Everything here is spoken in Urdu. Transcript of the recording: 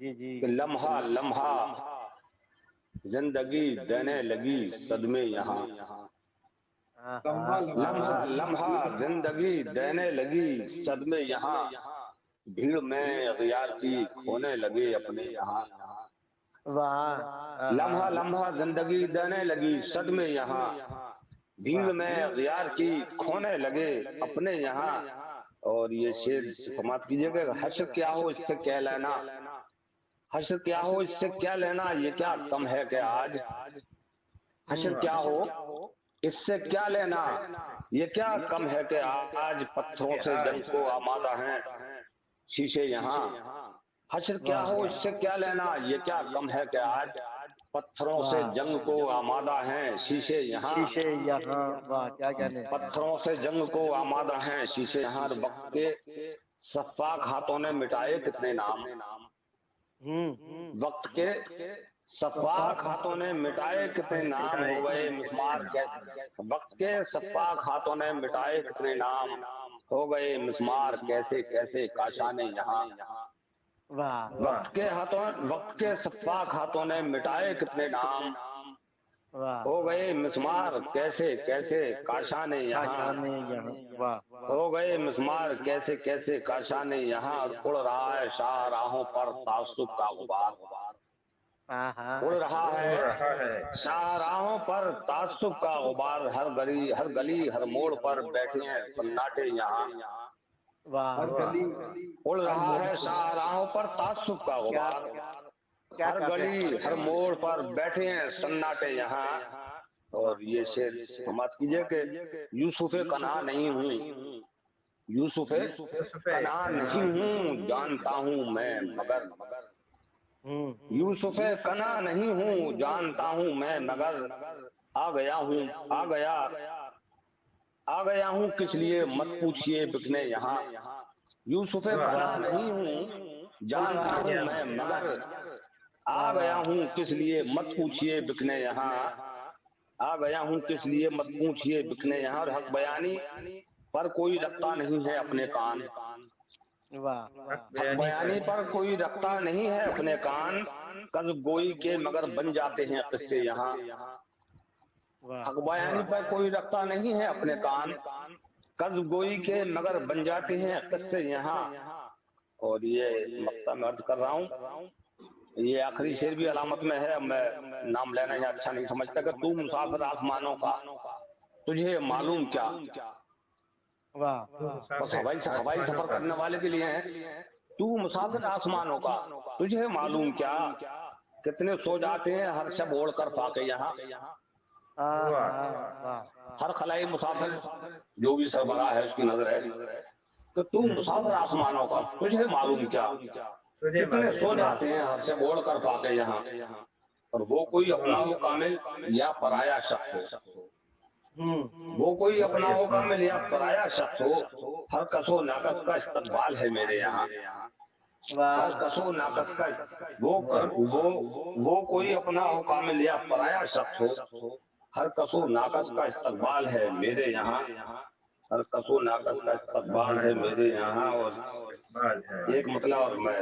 کہ لمحہ لمحہ زندگی دینے لگی صدمے یہاں، لمحہ لمحہ زندگی دینے لگی صدمے یہاں، بھیڑ میں اغیار کی کھونے لگے اپنے یہاں، لمحہ لمحہ زندگی دینے لگی صدمے یہاں، بھیڑ میں اغیار کی کھونے لگے اپنے یہاں۔ اور یہ شعر سماعت کیجئے کہ حشر کیا ہو اس سے کیا لینا، حشر کیا ہو اس سے کیا لینا، یہ کیا کم ہے کہ آج، حشر کیا ہو اس سے کیا لینا، یہ کیا کم ہے کہ آج پتھروں سے جنگ کو آمادہ ہیں شیشے یہاں، حشر کیا ہو اس سے کیا لینا، یہ کیا کم ہے کہ آج پتھروں سے جنگ کو آمادہ ہیں شیشے یہاں، پتھروں سے جنگ کو آمادہ ہیں شیشے یہاں۔ وقت کے سفاک ہاتھوں نے مٹائے کتنے نام، وقت کے سفاک ہاتھوں نے مٹائے کتنے نام، ہو گئے مسمار وقت کے سفاک ہاتھوں نے مٹائے کتنے نام، ہو گئے مسمار کیسے کیسے کاشانے یہاں، وقت کے سفاک ہاتھوں نے مٹائے کتنے نام، ہو گئے مسمار کیسے کیسے کاشانے یہاں، ہو گئے مسمار کیسے کیسے کاشانے یہاں۔ اڑ رہا ہے شاہراہوں پر تعصب کا غبار، اڑ رہا ہے شاہراہوں پر تعصب کا غبار، ہر گلی ہر گلی ہر موڑ پر بیٹھے ہیں سناٹے یہاں، اڑ رہا ہے شاہراہوں پر تعصب کا غبار، ہر گلی ہر موڑ پر بیٹھے ہیں سناٹے یہاں۔ اور یہ شعر سماعت کیجئے کہ یوسف کنعان نہیں ہوں، یوسف کنعان نہیں ہوں جانتا ہوں میں مگر، یوسف کنعان نہیں ہوں جانتا ہوں میں مگر، آ گیا ہوں آ گیا آ گیا ہوں کس لیے مت پوچھئے بکنے یہاں، یوسف کنعان نہیں ہوں جانتا ہوں میں مگر، آ گیا ہوں کس لیے مت پوچھئے بکنے یہاں، آ گیا ہوں کس لیے مت پوچھئے بکنے یہاں۔ اور حق بیانی پر کوئی رکھتا نہیں ہے اپنے کان، حق بیانی پر کوئی رکھتا نہیں ہے اپنے کان، کذب گوئی کے مگر بن جاتے ہیں قصے یہاں، حق بیانی پر کوئی رکھتا نہیں ہے اپنے کان، قذب گوئی کے مگر بن جاتے ہیں قصے یہاں۔ اور یہ مقطع میں عرض کر رہا ہوں، یہ آخری شعر بھی علامت میں ہے، میں نام لینا یہ اچھا نہیں سمجھتا کہ تو مسافر آسمانوں کا تجھے معلوم کیا، بس ہوائی سفر کرنے والے کے لیے ہیں، تو مسافر آسمانوں کا تجھے معلوم کیا، کتنے سو جاتے ہیں ہر شب اوڑھ کر فاقے یہاں، ہر خلائی مسافر جو بھی سربراہ ہے اس کی نظر ہے کہ تو مسافر آسمانوں کا تجھے معلوم کیا، کتنے سو جاتے ہیں ہر شب اوڑھ کر فاقے یہاں، اور وہ کوئی اپنا ہو کامل یا پرایا شخص ہو، وہ کوئی اپنا ہو کامل یا پرایا شخص ہو، ہر کس و ناقص کا استقبال ہے میرے یہاں، ہر کس و ناقص کا وہ کوئی اپنا ہو کامل یا پرایا شخص ہو، ہر کس و ناقص کا استقبال ہے میرے یہاں، ہر کس و ناقص کا استقبال ہے میرے یہاں۔ اور ایک مسئلہ اور میں